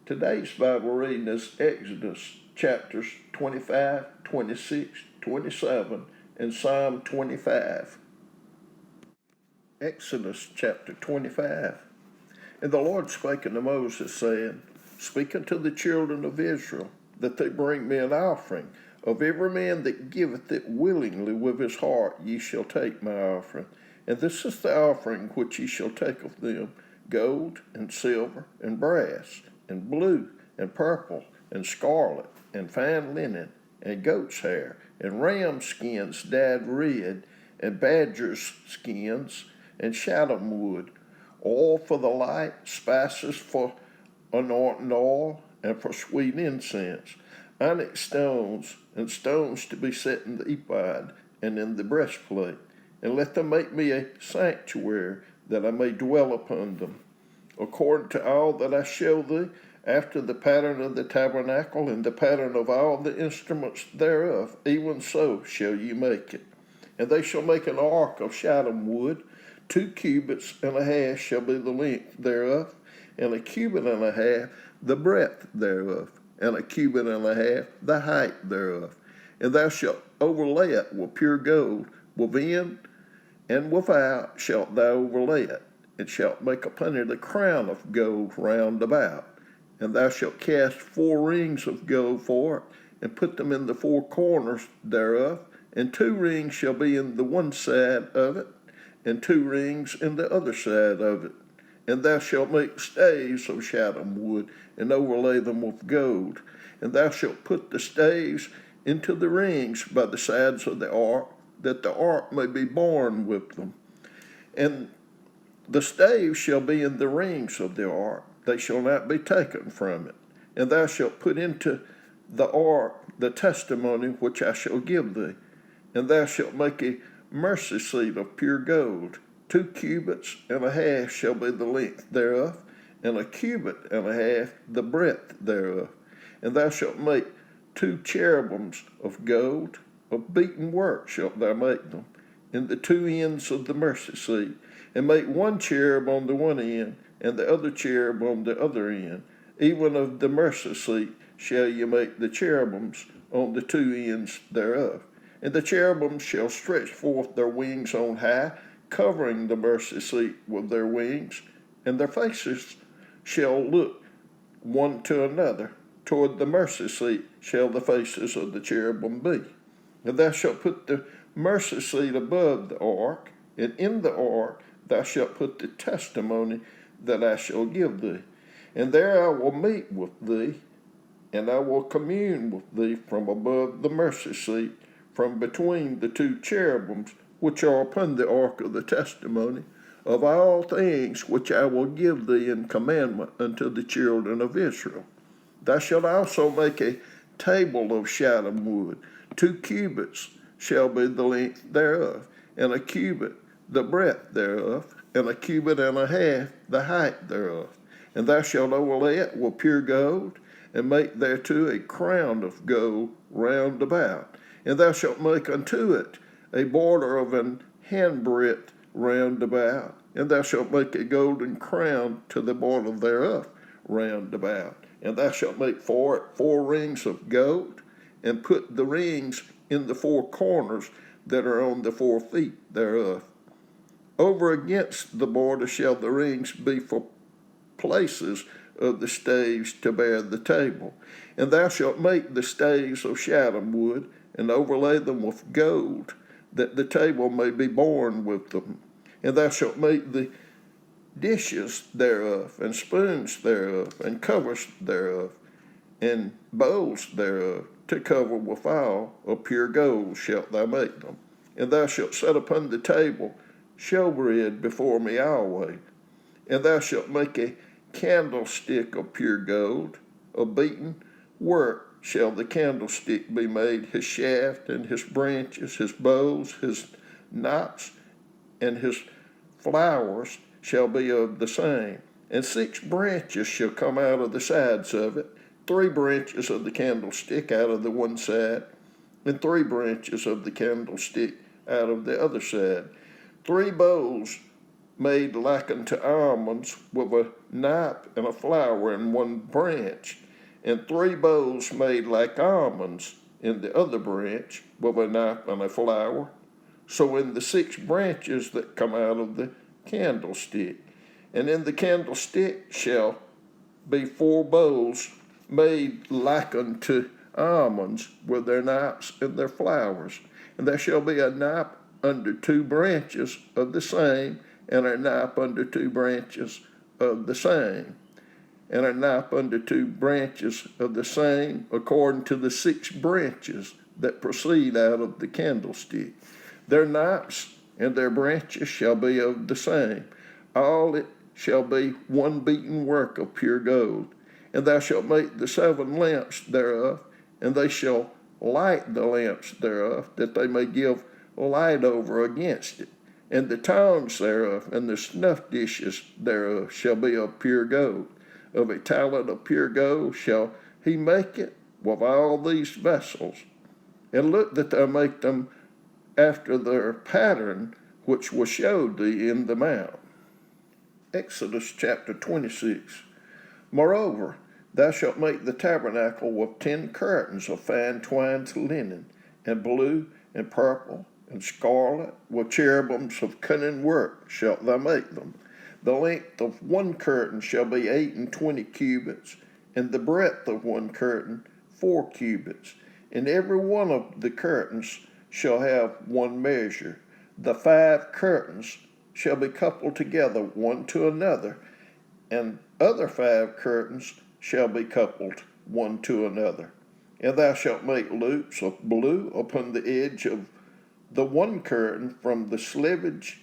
Today's Bible reading is Exodus chapters 25, 26, 27, and Psalm 25. Exodus chapter 25. And the Lord spake unto Moses, saying, Speak unto the children of Israel, that they bring me an offering. Of every man that giveth it willingly with his heart, ye shall take my offering. And this is the offering which ye shall take of them: gold, and silver, and brass, and blue, and purple, and scarlet, and fine linen, and goat's hair, and ram skins dyed red, and badgers' skins, and shittim wood, oil for the light, spices for anointing oil, and for sweet incense, onyx stones, and stones to be set in the ephod, and in the breastplate. And let them make me a sanctuary, that I may dwell upon them, according to all that I show thee, after the pattern of the tabernacle, and the pattern of all the instruments thereof, even so shall ye make it. And they shall make an ark of shittim wood. 2 cubits and a half shall be the length thereof, and 1 cubit and a half the breadth thereof, and 1 cubit and a half the height thereof. And thou shalt overlay it with pure gold, within and without shalt thou overlay it, and shalt make upon it a crown of gold round about. And thou shalt cast 4 rings of gold for it, and put them in the 4 corners thereof, and 2 rings shall be in the one side of it, and 2 rings in the other side of it. And thou shalt make staves of shittim wood, and overlay them with gold. And thou shalt put the staves into the rings by the sides of the ark, that the ark may be borne with them. And the staves shall be in the rings of the ark, they shall not be taken from it. And thou shalt put into the ark the testimony which I shall give thee. And thou shalt make a mercy seat of pure gold. 2 cubits and a half shall be the length thereof, and 1 cubit and a half the breadth thereof. And thou shalt make 2 cherubims of gold. Of beaten work shalt thou make them, in the 2 ends of the mercy seat. And make 1 cherub on the one end, and the other cherub on the other end. Even of the mercy seat shall ye make the cherubims on the 2 ends thereof. And the cherubims shall stretch forth their wings on high, covering the mercy seat with their wings, and their faces shall look one to another. Toward the mercy seat shall the faces of the cherubim be. And thou shalt put the mercy seat above the ark, and in the ark thou shalt put the testimony that I shall give thee. And there I will meet with thee, and I will commune with thee from above the mercy seat, from between the 2 cherubims which are upon the ark of the testimony, of all things which I will give thee in commandment unto the children of Israel. Thou shalt also make a table of shittim wood. 2 cubits shall be the length thereof, and 1 cubit the breadth thereof, and 1 cubit and a half the height thereof. And thou shalt overlay it with pure gold, and make thereto a crown of gold round about. And thou shalt make unto it a border of an handbreadth round about. And thou shalt make a golden crown to the border thereof round about. And thou shalt make for it 4 rings of gold, and put the rings in the 4 corners that are on the 4 feet thereof. Over against the border shall the rings be for places of the staves to bear the table. And thou shalt make the staves of shittim wood, and overlay them with gold, that the table may be borne with them. And thou shalt make the dishes thereof, and spoons thereof, and covers thereof, and bowls thereof, to cover withal of pure gold shalt thou make them. And thou shalt set upon the table showbread before me always. And thou shalt make a candlestick of pure gold. Of beaten work shall the candlestick be made, his shaft and his branches, his bowls, his knops, and his flowers shall be of the same. And 6 branches shall come out of the sides of it, 3 branches of the candlestick out of the one side, and 3 branches of the candlestick out of the other side. 3 bowls made like unto almonds, with a nap and a flower in one branch, and 3 bowls made like almonds in the other branch, with a nap and a flower. So in the 6 branches that come out of the candlestick. And in the candlestick shall be 4 bowls made like unto almonds, with their naps and their flowers. And there shall be a nap under 2 branches of the same, and a nap under 2 branches of the same, and a nap under 2 branches of the same, according to the 6 branches that proceed out of the candlestick. Their naps and their branches shall be of the same. All it shall be one beaten work of pure gold. And thou shalt make the 7 lamps thereof, and they shall light the lamps thereof, that they may give light over against it. And the tongs thereof and the snuff dishes thereof shall be of pure gold. Of a talent of pure gold shall he make it with all these vessels. And look that thou make them after their pattern which was showed thee in the mount. Exodus chapter 26. Moreover, thou shalt make the tabernacle with 10 curtains of fine twined linen, and blue, and purple, and scarlet, with cherubims of cunning work shalt thou make them. The length of one curtain shall be 28 cubits, and the breadth of one curtain 4 cubits. And every one of the curtains shall have one measure. The 5 curtains shall be coupled together one to another, and other 5 curtains shall be coupled one to another. And thou shalt make loops of blue upon the edge of the one curtain from the slivage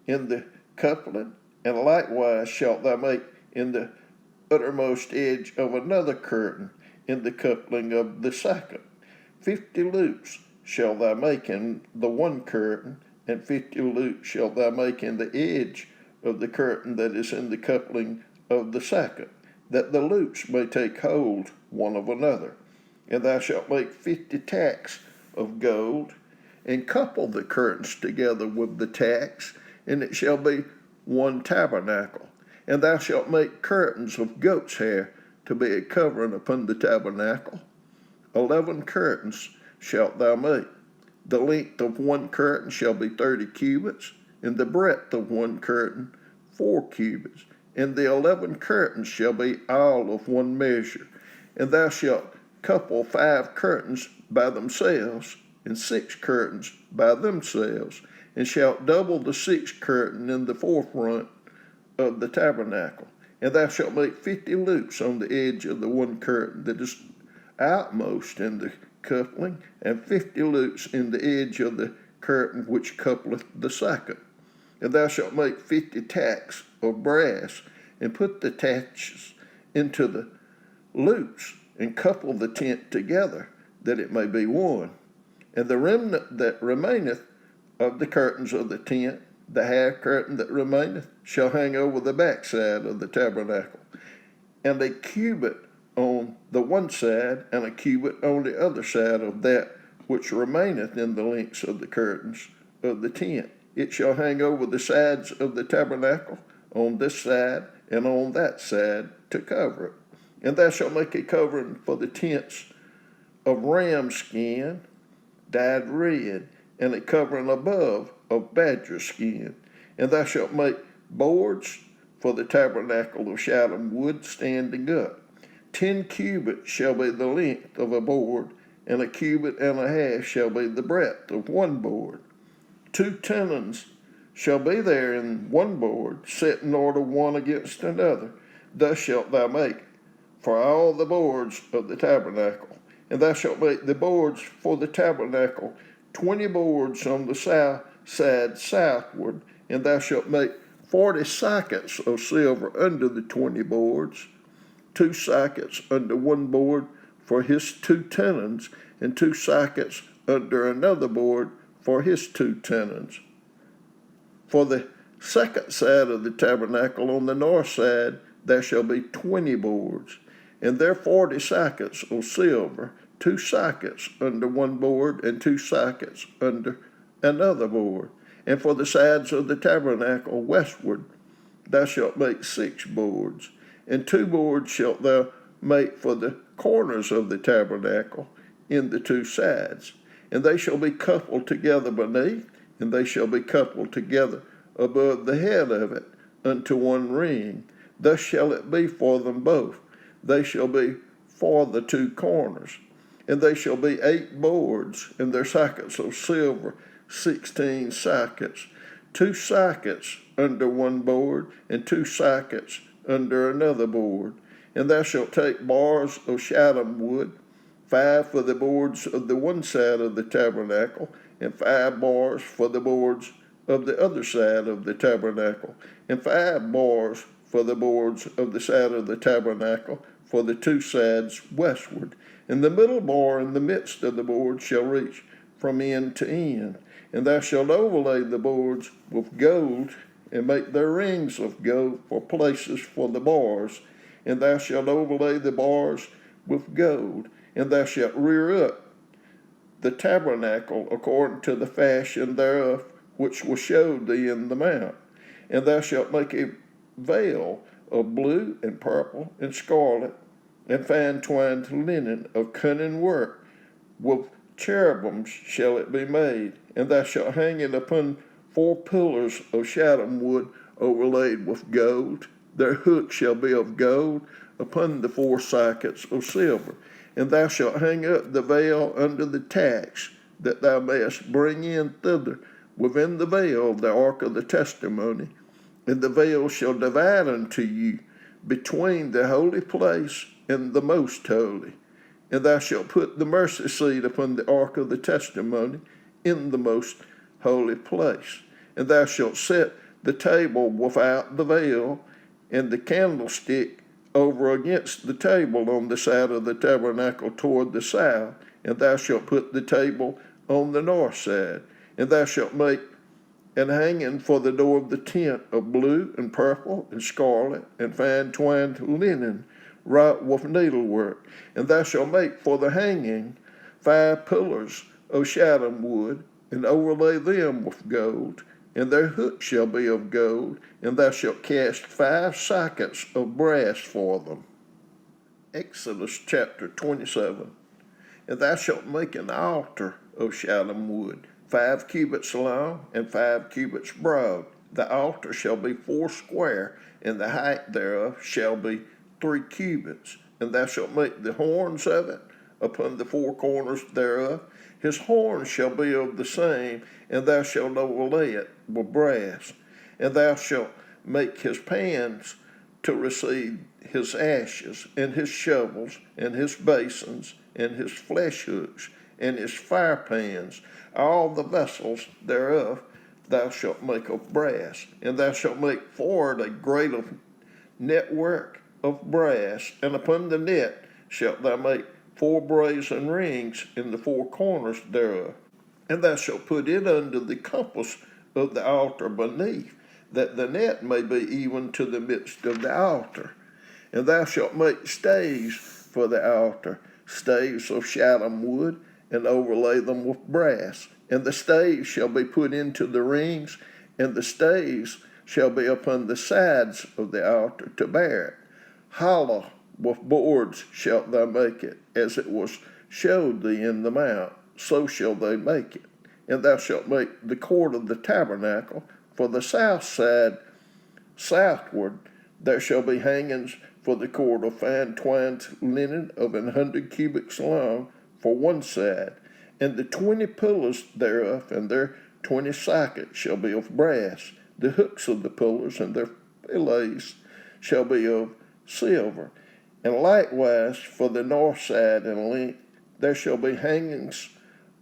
in the coupling, and likewise shalt thou make in the uttermost edge of another curtain in the coupling of the second. 50 loops shalt thou make in the one curtain, and 50 loops shalt thou make in the edge of the curtain that is in the coupling of the second, that the loops may take hold one of another. And thou shalt make 50 tacks of gold, and couple the curtains together with the tacks, and it shall be one tabernacle. And thou shalt make curtains of goat's hair to be a covering upon the tabernacle. 11 curtains shalt thou make. The length of one curtain shall be 30 cubits, and the breadth of one curtain 4 cubits. And the 11 curtains shall be all of one measure. And thou shalt couple 5 curtains by themselves, and 6 curtains by themselves, and shalt double the 6th curtain in the forefront of the tabernacle. And thou shalt make 50 loops on the edge of the one curtain that is outmost in the coupling, and 50 loops in the edge of the curtain which coupleth the second. And thou shalt make 50 tacks of brass, and put the tacks into the loops, and couple the tent together, that it may be one. And the remnant that remaineth of the curtains of the tent, the half curtain that remaineth, shall hang over the backside of the tabernacle, and a cubit on the one side, and a cubit on the other side of that which remaineth in the lengths of the curtains of the tent. It shall hang over the sides of the tabernacle, on this side and on that side, to cover it. And thou shalt make a covering for the tents of ram skin, dyed red, and a covering above of badger skin. And thou shalt make boards for the tabernacle of shittim wood standing up. 10 cubits shall be the length of a board, and a cubit and a half shall be the breadth of one board. 2 tenons shall be there in one board, set in order one against another. Thus shalt thou make for all the boards of the tabernacle. And thou shalt make the boards for the tabernacle 20 boards on the south side southward, and thou shalt make 40 sockets of silver under the 20 boards, 2 sockets under one board for his 2 tenons, and 2 sockets under another board for his 2 tenons. For the second side of the tabernacle on the north side there shall be 20 boards, and there 40 sockets of silver, 2 sockets under one board and 2 sockets under another board. And for the sides of the tabernacle westward, thou shalt make 6 boards, and 2 boards shalt thou make for the corners of the tabernacle in the 2 sides. And they shall be coupled together beneath, and they shall be coupled together above the head of it unto one ring. Thus shall it be for them both. They shall be for the 2 corners. And they shall be 8 boards, and their sockets of silver, 16 sockets, 2 sockets under one board, and 2 sockets under another board. And thou shalt take bars of shittim wood, 5 for the boards of the one side of the tabernacle, and 5 bars for the boards of the other side of the tabernacle, and 5 bars for the boards of the side of the tabernacle for the 2 sides westward. And the middle bar in the midst of the board shall reach from end to end. And thou shalt overlay the boards with gold, and make their rings of gold for places for the bars. And thou shalt overlay the bars with gold. And thou shalt rear up the tabernacle according to the fashion thereof, which was showed thee in the mount. And thou shalt make a veil of blue and purple and scarlet, and fine twined linen of cunning work. With cherubims shall it be made, and thou shalt hang it upon 4 pillars of shittim wood overlaid with gold. Their hooks shall be of gold upon the 4 sockets of silver. And thou shalt hang up the veil under the tacks, that thou mayest bring in thither within the veil the ark of the testimony. And the veil shall divide unto you between the holy place and the most holy. And thou shalt put the mercy seat upon the ark of the testimony in the most holy place. And thou shalt set the table without the veil, and the candlestick over against the table on the side of the tabernacle toward the south. And thou shalt put the table on the north side. And thou shalt make an hanging for the door of the tent of blue and purple and scarlet and fine twined linen, wrought with needlework. And thou shalt make for the hanging 5 pillars of shittim wood, and overlay them with gold, and their hooks shall be of gold, and thou shalt cast 5 sockets of brass for them. Exodus chapter 27. And thou shalt make an altar of shittim wood, 5 cubits long and 5 cubits broad. The altar shall be 4 square, and the height thereof shall be 3 cubits. And thou shalt make the horns of it upon the 4 corners thereof. His horns shall be of the same, and thou shalt overlay it with brass. And thou shalt make his pans to receive his ashes, and his shovels, and his basins, and his flesh hooks, and his fire pans. All the vessels thereof thou shalt make of brass. And thou shalt make for it a grate of network of brass, and upon the net shalt thou make 4 brazen rings in the 4 corners thereof. And thou shalt put it under the compass of the altar beneath, that the net may be even to the midst of the altar. And thou shalt make staves for the altar, staves of shittim wood, and overlay them with brass. And the staves shall be put into the rings, and the staves shall be upon the sides of the altar to bear it. Hollow with boards shalt thou make it, as it was showed thee in the mount, so shall they make it. And thou shalt make the court of the tabernacle for the south side southward. There shall be hangings for the court of fine twined linen of 100 cubits long for one side, and the 20 pillars thereof and their 20 sockets shall be of brass. The hooks of the pillars and their fillets shall be of silver. And likewise for the north side and length there shall be hangings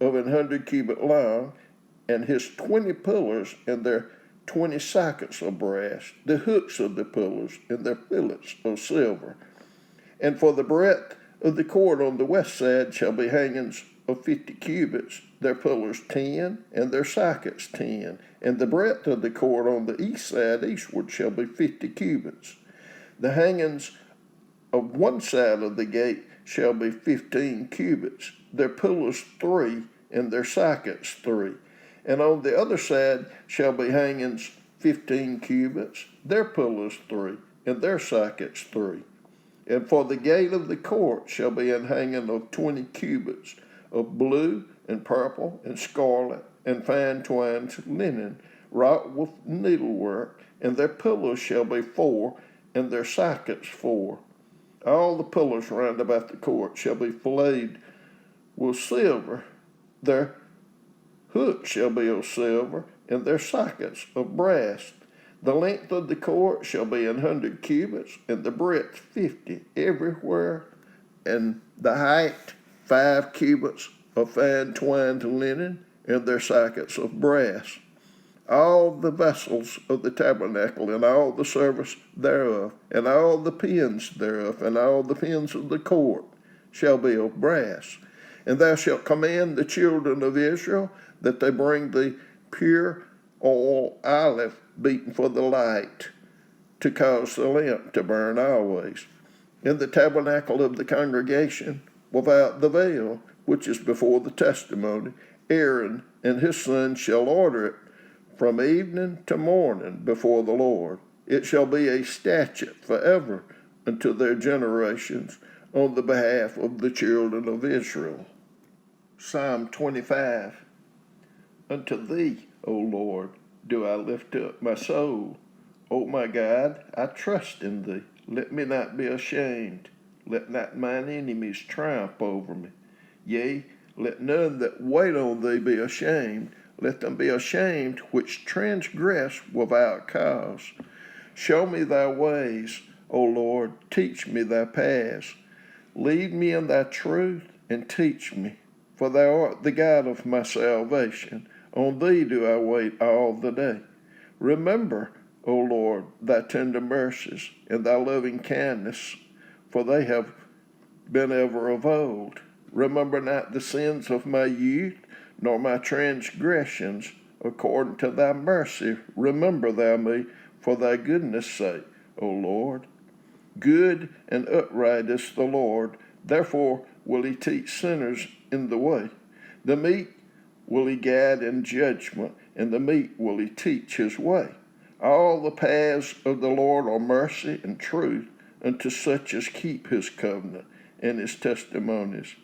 of 100 cubit long, and his 20 pillars and their 20 sockets of brass, the hooks of the pillars and their fillets of silver. And for the breadth of the court on the west side shall be hangings of 50 cubits, their pillars 10, and their sockets 10. And the breadth of the court on the east side eastward shall be 50 cubits. The hangings of one side of the gate shall be 15 cubits, their pillars 3, and their sockets 3. And on the other side shall be hangings 15 cubits, their pillars 3, and their sockets 3. And for the gate of the court shall be an hanging of 20 cubits, of blue and purple and scarlet and fine twined linen, wrought with needlework, and their pillars shall be 4, and their sockets 4. All the pillars round about the court shall be flayed with silver. Their hooks shall be of silver, and their sockets of brass. The length of the court shall be 100 cubits, and the breadth 50 everywhere, and the height 5 cubits of fine twined linen, and their sockets of brass. All the vessels of the tabernacle, and all the service thereof, and all the pins thereof, and all the pins of the court shall be of brass. And thou shalt command the children of Israel that they bring the pure olive beaten for the light, to cause the lamp to burn always. In the tabernacle of the congregation, without the veil, which is before the testimony, Aaron and his sons shall order it from evening to morning before the Lord. It shall be a statute forever unto their generations on the behalf of the children of Israel. Psalm 25. Unto thee, O Lord, do I lift up my soul. O my God, I trust in thee. Let me not be ashamed. Let not mine enemies triumph over me. Yea, let none that wait on thee be ashamed. Let them be ashamed which transgress without cause. Show me thy ways, O Lord, teach me thy paths. Lead me in thy truth, and teach me, for thou art the God of my salvation. On thee do I wait all the day. Remember, O Lord, thy tender mercies and thy loving kindness, for they have been ever of old. Remember not the sins of my youth, nor my transgressions. According to thy mercy, remember thou me for thy goodness' sake, O Lord. Good and upright is the Lord, therefore will he teach sinners in the way. The meek will he guide in judgment, and the meek will he teach his way. All the paths of the Lord are mercy and truth unto such as keep his covenant and his testimonies.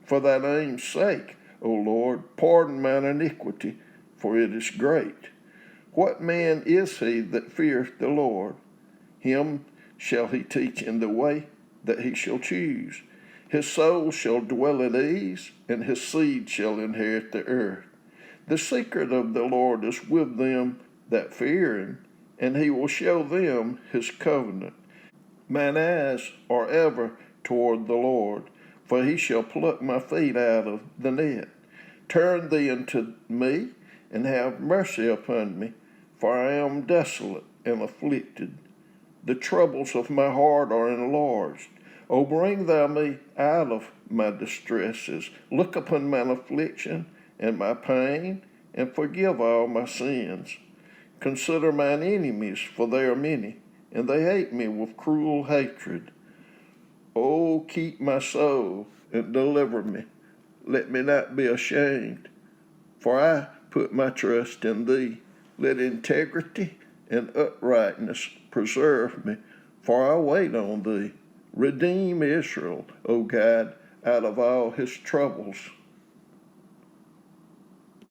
For thy name's sake, O Lord, pardon mine iniquity, for it is great. What man is he that feareth the Lord? Him shall he teach in the way that he shall choose. His soul shall dwell at ease, and his seed shall inherit the earth. The secret of the Lord is with them that fear him, and he will show them his covenant. Mine eyes are ever toward the Lord, for he shall pluck my feet out of the net. Turn thee unto me, and have mercy upon me, for I am desolate and afflicted. The troubles of my heart are enlarged. O bring thou me out of my distresses. Look upon mine affliction and my pain, and forgive all my sins. Consider mine enemies, for they are many, and they hate me with cruel hatred. O keep my soul and deliver me. Let me not be ashamed, for I put my trust in thee. Let integrity and uprightness preserve me, for I wait on thee. Redeem Israel, O God, out of all his troubles.